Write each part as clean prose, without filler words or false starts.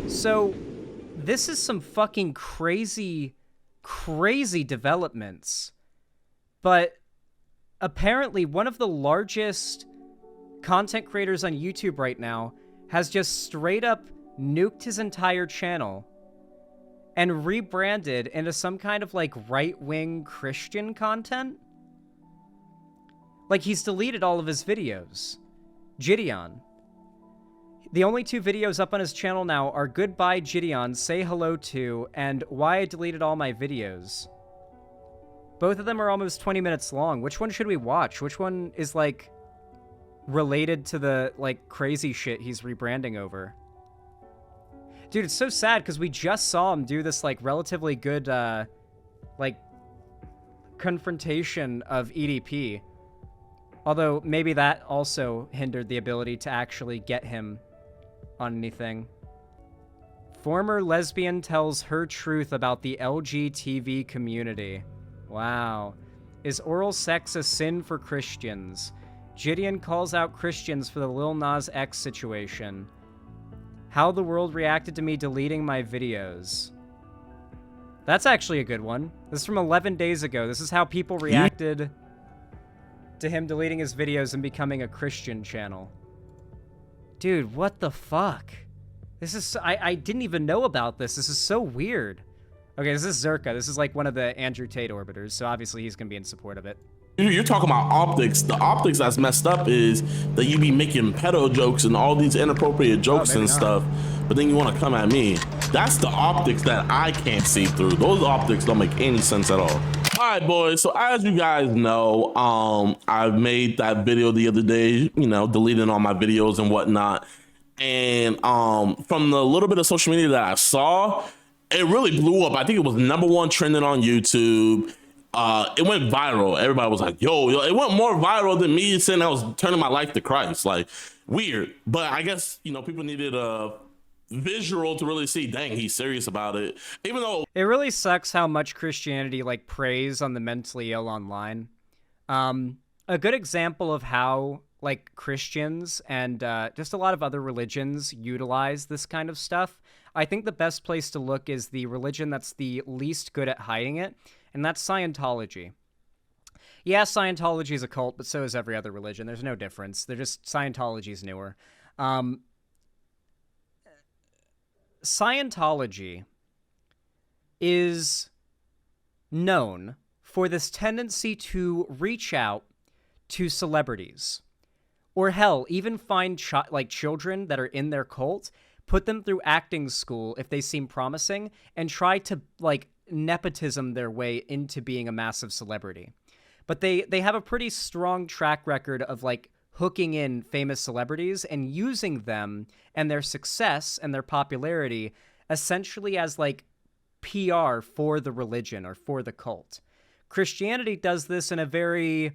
So, this is some fucking crazy, crazy developments. But apparently, one of the largest content creators on YouTube right now has just straight up nuked his entire channel and rebranded into some kind of like right-wing Christian content. Like, he's deleted all of his videos. JiDion. The only two videos up on his channel now are Goodbye JiDion, Say Hello To, and Why I Deleted All My Videos. Both of them are almost 20 minutes long. Which one should we watch? Which one is, like, related to the, like, crazy shit he's rebranding over? Dude, it's so sad, because we just saw him do this, like, relatively good, like, confrontation of EDP. Although, maybe that also hindered the ability to actually get him on anything. Former lesbian tells her truth about the LGTV community. Wow. Is oral sex a sin for Christians? JiDion calls out Christians for the Lil Nas X situation. How the world reacted to me deleting my videos. That's actually a good one. This is from 11 days ago. This is how people reacted to him deleting his videos and becoming a Christian channel. Dude, what the fuck? This is... I didn't even know about this. This is so weird. Okay, this is Zerka. This is like one of the Andrew Tate orbiters, so obviously he's gonna be in support of it. You're talking about optics. The optics that's messed up is that you be making pedo jokes and all these inappropriate jokes and stuff, but then you want to come at me. That's the optics that I can't see through. Those optics don't make any sense at all. All right, boys. So as you guys know, I made that video the other day, you know, deleting all my videos and whatnot. And from the little bit of social media that I saw, it really blew up. I think it was #1 trending on YouTube. It went viral. Everybody was like, yo, it went more viral than me saying I was turning my life to Christ. Like, weird. But I guess, you know, people needed a visual to really see, dang, he's serious about it. Even though it really sucks how much Christianity like preys on the mentally ill online. A good example of how like Christians and just a lot of other religions utilize this kind of stuff. I think the best place to look is the religion that's the least good at hiding it, and that's Scientology. Yeah, Scientology is a cult, but so is every other religion. There's no difference. They're just, Scientology's newer. Scientology is known for this tendency to reach out to celebrities. Or hell, even find like children that are in their cult, put them through acting school if they seem promising, and try to like nepotism their way into being a massive celebrity. But they have a pretty strong track record of like hooking in famous celebrities and using them and their success and their popularity essentially as like PR for the religion or for the cult. Christianity does this in a very,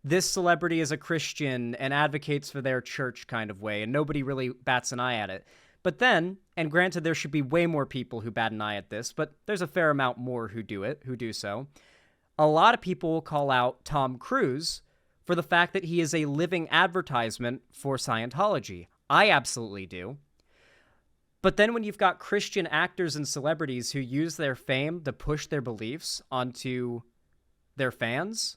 this celebrity is a Christian and advocates for their church kind of way, and nobody really bats an eye at it. But then, and granted there should be way more people who bat an eye at this, but there's a fair amount more who do so. A lot of people will call out Tom Cruise for the fact that he is a living advertisement for Scientology. I absolutely do. But then when you've got Christian actors and celebrities who use their fame to push their beliefs onto their fans,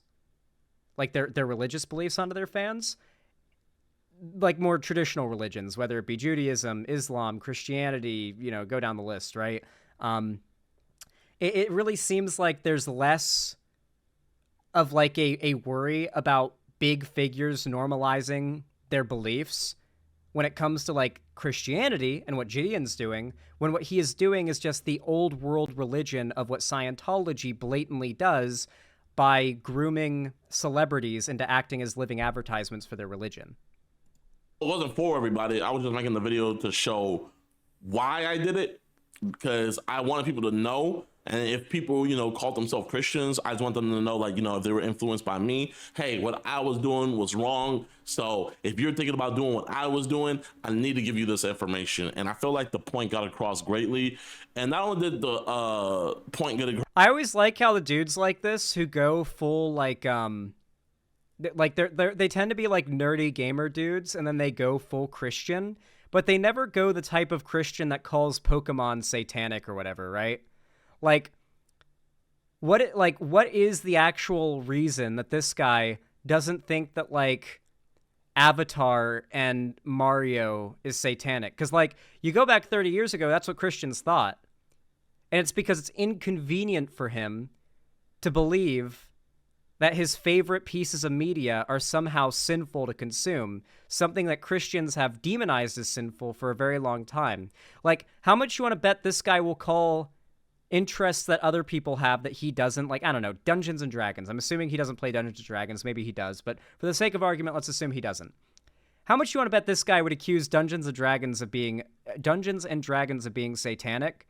like their religious beliefs onto their fans, like more traditional religions, whether it be Judaism, Islam, Christianity, you know, go down the list, right? It really seems like there's less of like a worry about big figures normalizing their beliefs when it comes to like Christianity and what JiDion's doing, when what he is doing is just the old world religion of what Scientology blatantly does by grooming celebrities into acting as living advertisements for their religion. it wasn't for everybody. I was just making the video to show why I did it, because I wanted people to know. And if people, you know, call themselves Christians, I just want them to know, like, you know, if they were influenced by me, hey, what I was doing was wrong. So if you're thinking about doing what I was doing, I need to give you this information. And I feel like the point got across greatly. And not only did the point get across. I always like how the dudes like this who go full like they tend to be like nerdy gamer dudes, and then they go full Christian. but they never go the type of Christian that calls Pokemon satanic or whatever, right? Like, what is the actual reason that this guy doesn't think that, like, Avatar and Mario is satanic? Because, like, you go back 30 years ago, that's what Christians thought. And it's because it's inconvenient for him to believe that his favorite pieces of media are somehow sinful to consume, something that Christians have demonized as sinful for a very long time. Like, how much you want to bet this guy will call interests that other people have that he doesn't? Like, I don't know, Dungeons and Dragons. I'm assuming he doesn't play Dungeons and Dragons. Maybe he does, but for the sake of argument, let's assume he doesn't. How much you want to bet this guy would accuse Dungeons and Dragons of being satanic,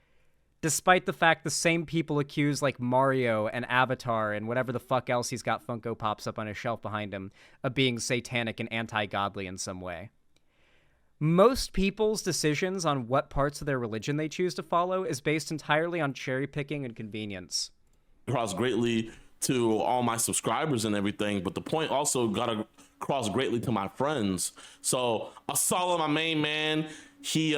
despite the fact the same people accuse, like, Mario and Avatar and whatever the fuck else he's got Funko Pops up on his shelf behind him of being satanic and anti-godly in some way? Most people's decisions on what parts of their religion they choose to follow is based entirely on cherry picking and convenience. Across greatly to all my subscribers and everything, but the point also got across greatly to my friends. So Asala, my main man, he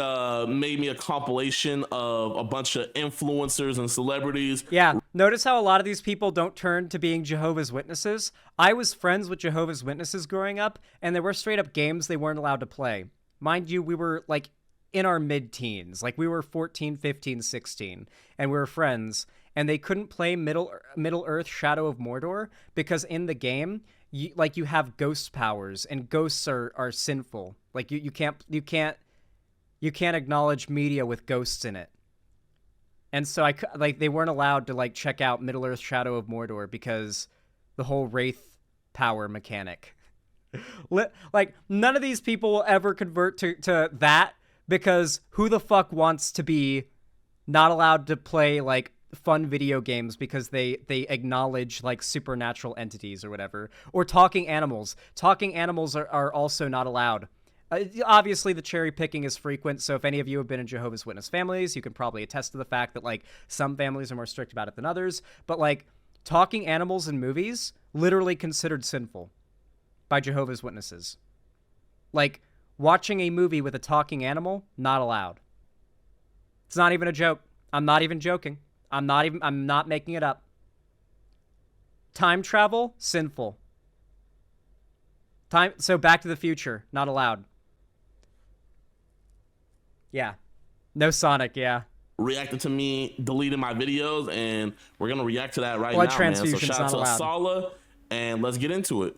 made me a compilation of a bunch of influencers and celebrities. Yeah, notice how a lot of these people don't turn to being Jehovah's Witnesses. I was friends with Jehovah's Witnesses growing up, and there were straight up games they weren't allowed to play. Mind you, we were, like, in our mid-teens. Like, we were 14, 15, 16, and we were friends, and they couldn't play Middle Earth Shadow of Mordor because in the game, you have ghost powers, and ghosts are sinful. Like, you can't acknowledge media with ghosts in it. And so they weren't allowed to, like, check out Middle Earth Shadow of Mordor because the whole wraith power mechanic. Like, none of these people will ever convert to that, because who the fuck wants to be not allowed to play, like, fun video games because they acknowledge, like, supernatural entities or whatever? Or talking animals. Talking animals are also not allowed. Obviously, the cherry picking is frequent, so if any of you have been in Jehovah's Witness families, you can probably attest to the fact that, like, some families are more strict about it than others. But, like, talking animals in movies, literally considered sinful by Jehovah's Witnesses. Like, watching a movie with a talking animal, not allowed. It's not even a joke. I'm not even joking. I'm not making it up. Time travel, sinful. So Back to the Future, not allowed. Yeah. No Sonic, yeah. Reacted to me deleting my videos, and we're gonna react to that right Blood now, man. So transfusion's shout out to not Asala, and let's get into it.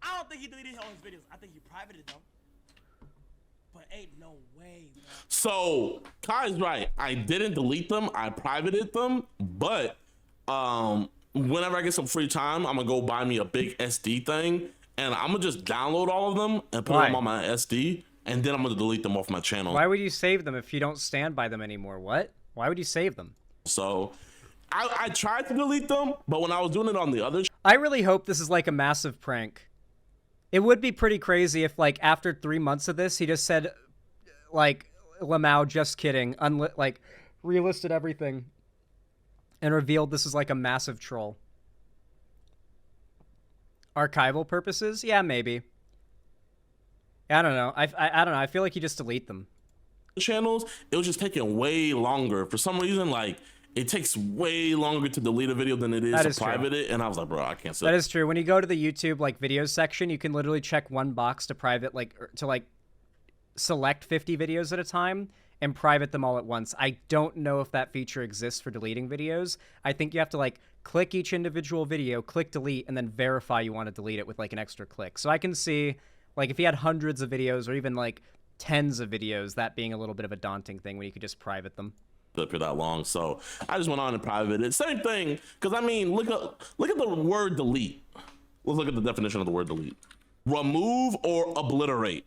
I don't think he deleted all his videos. I think he privated them. But ain't no way, man. So Kai's right. I didn't delete them. I privated them. But whenever I get some free time, I'm gonna go buy me a big SD thing, and I'm gonna just download all of them and put them on my SD, and then I'm gonna delete them off my channel. Why would you save them if you don't stand by them anymore? What? Why would you save them? So I tried to delete them, but when I was doing it on the other, I really hope this is like a massive prank. It would be pretty crazy if, like, after 3 months of this, he just said, like, Lamau, just kidding, like, relisted everything and revealed this is, like, a massive troll. Archival purposes? Yeah, maybe. I don't know. I don't know. I feel like you just delete them. channels, it was just taking way longer. For some reason, like, it takes way longer to delete a video than it is to private it, and I was like, bro, I can't say that is true. When you go to the YouTube, like, videos section, you can literally check one box to private, like, to, like, select 50 videos at a time and private them all at once. I don't know if that feature exists for deleting videos. I think you have to, like, click each individual video, click delete, and then verify you want to delete it with, like, an extra click. So I can see, like, if he had hundreds of videos or even, like, tens of videos, that being a little bit of a daunting thing when you could just private them. Up here that long, so I just went on and private it. Same thing, because I mean, look at the word delete. Let's look at the definition of the word delete. Remove or obliterate.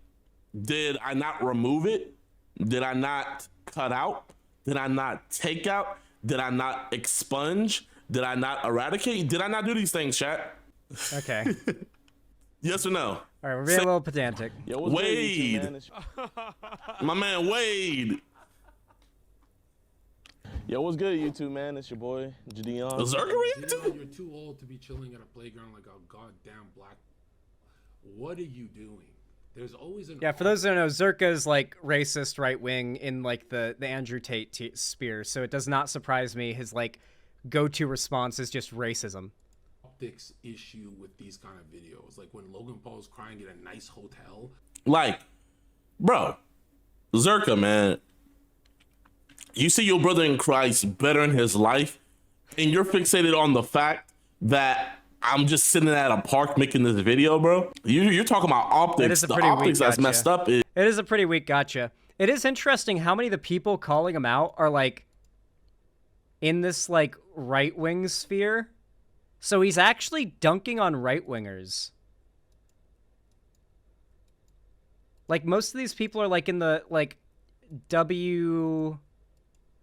Did I not remove it? Did I not cut out? Did I not take out? Did I not expunge? Did I not eradicate? Did I not do these things, chat? Okay. Yes or no? All right, we're being a little pedantic. Yo, what's Wade. good, YouTube, man? My man Wade. Yo, what's good, YouTube, man? It's your boy, JiDion. Zerkery? You're too old to be chilling at a playground like a goddamn black. What are you doing? There's always an Yeah, for those who don't know, Zerka is like racist right wing in like the Andrew Tate sphere, so it does not surprise me his like go-to response is just racism. optics issue with these kind of videos. Like when Logan Paul's crying at a nice hotel. Like, bro, Zerka, man, you see your brother in Christ better in his life, and you're fixated on the fact that I'm just sitting at a park making this video, bro. You're talking about optics. The optics that's messed up is... It is a pretty weak gotcha. It is interesting how many of the people calling him out are like in this like right-wing sphere. So he's actually dunking on right-wingers. Like most of these people are like in the like W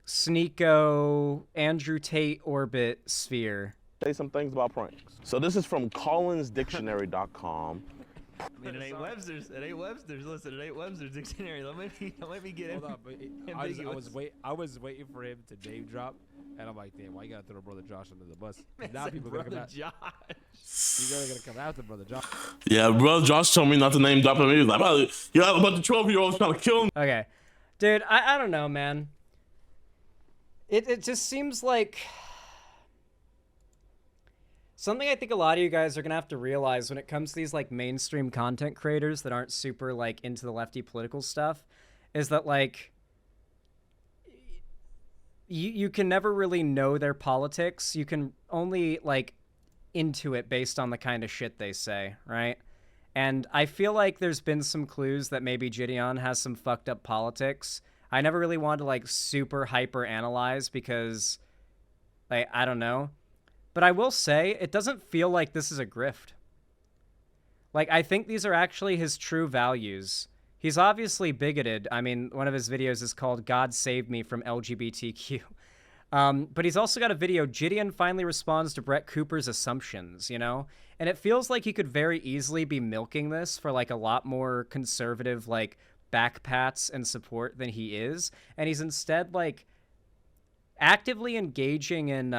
Sneeko Andrew Tate orbit sphere. Say some things about pranks. So this is from collinsdictionary.com. I mean, it ain't Webster's. It ain't Webster's. Listen, it ain't Webster's dictionary. Don't let me get Hold on, but I was waiting for him to name drop, and I'm like, damn, why you gotta throw brother Josh under the bus? Now people are gonna come out. Josh. You're really gonna come after brother Josh. Yeah, bro, Josh told me not to name drop him. He was like, you have a bunch of 12-year-olds trying to kill him. Okay. Dude, I don't know, man. It just seems like something I think a lot of you guys are going to have to realize when it comes to these like mainstream content creators that aren't super like into the lefty political stuff is that like you can never really know their politics. You can only like intuit based on the kind of shit they say, right? And I feel like there's been some clues that maybe JiDion has some fucked up politics. I never really wanted to like super hyper analyze because like I don't know. But I will say it doesn't feel like this is a grift. Like I think these are actually his true values. He's obviously bigoted. I mean, one of his videos is called God Save Me from LGBTQ. But he's also got a video, JiDion finally responds to Brett Cooper's assumptions, you know? And it feels like he could very easily be milking this for like a lot more conservative like backpats and support than he is. And he's instead like actively engaging in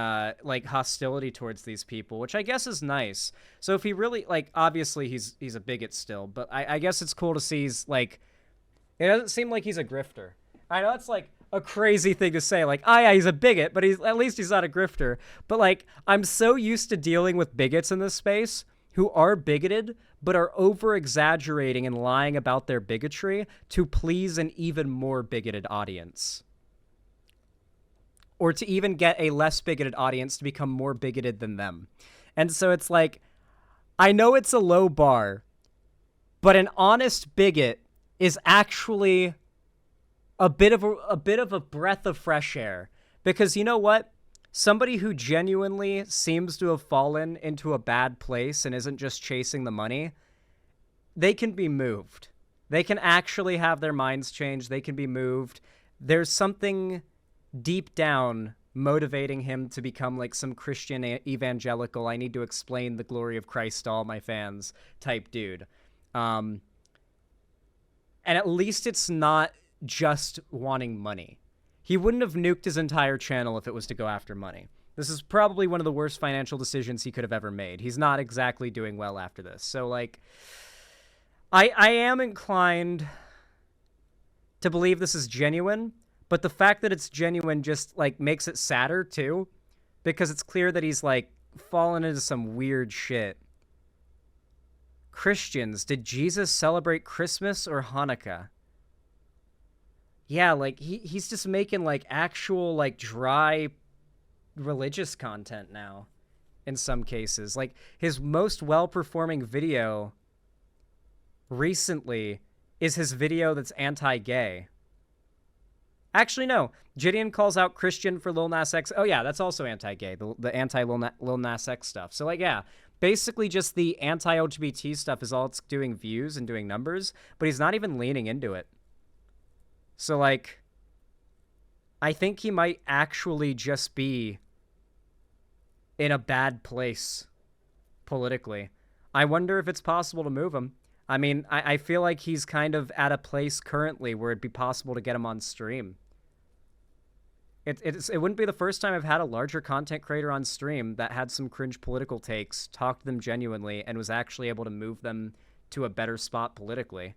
like hostility towards these people, which I guess is nice. So if he really like, obviously he's a bigot still, but I guess it's cool to see he's like, it doesn't seem like he's a grifter. I know that's like a crazy thing to say, like, oh yeah, he's a bigot, but at least he's not a grifter. But like, I'm so used to dealing with bigots in this space who are bigoted, but are over-exaggerating and lying about their bigotry to please an even more bigoted audience. Or to even get a less bigoted audience to become more bigoted than them. And so it's like, I know it's a low bar, but an honest bigot is actually a bit of a breath of fresh air. Because you know what? Somebody who genuinely seems to have fallen into a bad place and isn't just chasing the money, they can be moved. They can actually have their minds changed. They can be moved. There's something deep down motivating him to become like some Christian evangelical, I need to explain the glory of Christ to all my fans type dude. And at least it's not just wanting money. He wouldn't have nuked his entire channel if it was to go after money. This is probably one of the worst financial decisions he could have ever made. He's not exactly doing well after this. So, like, I am inclined to believe this is genuine, but the fact that it's genuine just, like, makes it sadder, too, because it's clear that he's, like, fallen into some weird shit. Christians, did Jesus celebrate Christmas or Hanukkah? Yeah, like, he's just making, like, actual, like, dry religious content now, in some cases. Like, his most well-performing video recently is his video that's anti-gay. Actually, no. JiDion calls out Christian for Lil Nas X. Oh, yeah, that's also anti-gay, the anti-Lil Nas X stuff. So, like, yeah, basically just the anti-LGBT stuff is all it's doing views and doing numbers, but he's not even leaning into it. So, like, I think he might actually just be in a bad place politically. I wonder if it's possible to move him. I mean, I feel like he's kind of at a place currently where it'd be possible to get him on stream. It wouldn't be the first time I've had a larger content creator on stream that had some cringe political takes, talked to them genuinely, and was actually able to move them to a better spot politically.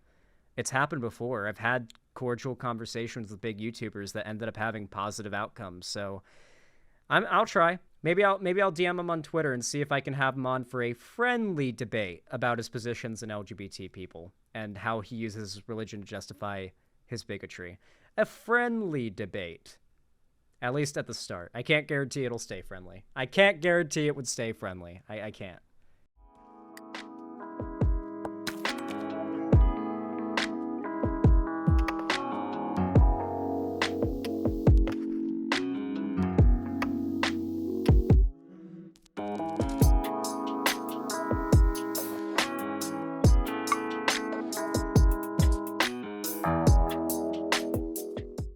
It's happened before. I've had cordial conversations with big YouTubers that ended up having positive outcomes. So I'll try. Maybe I'll DM him on Twitter and see if I can have him on for a friendly debate about his positions in LGBT people and how he uses religion to justify his bigotry. A friendly debate. At least at the start. I can't guarantee it'll stay friendly. I can't guarantee it would stay friendly. I can't.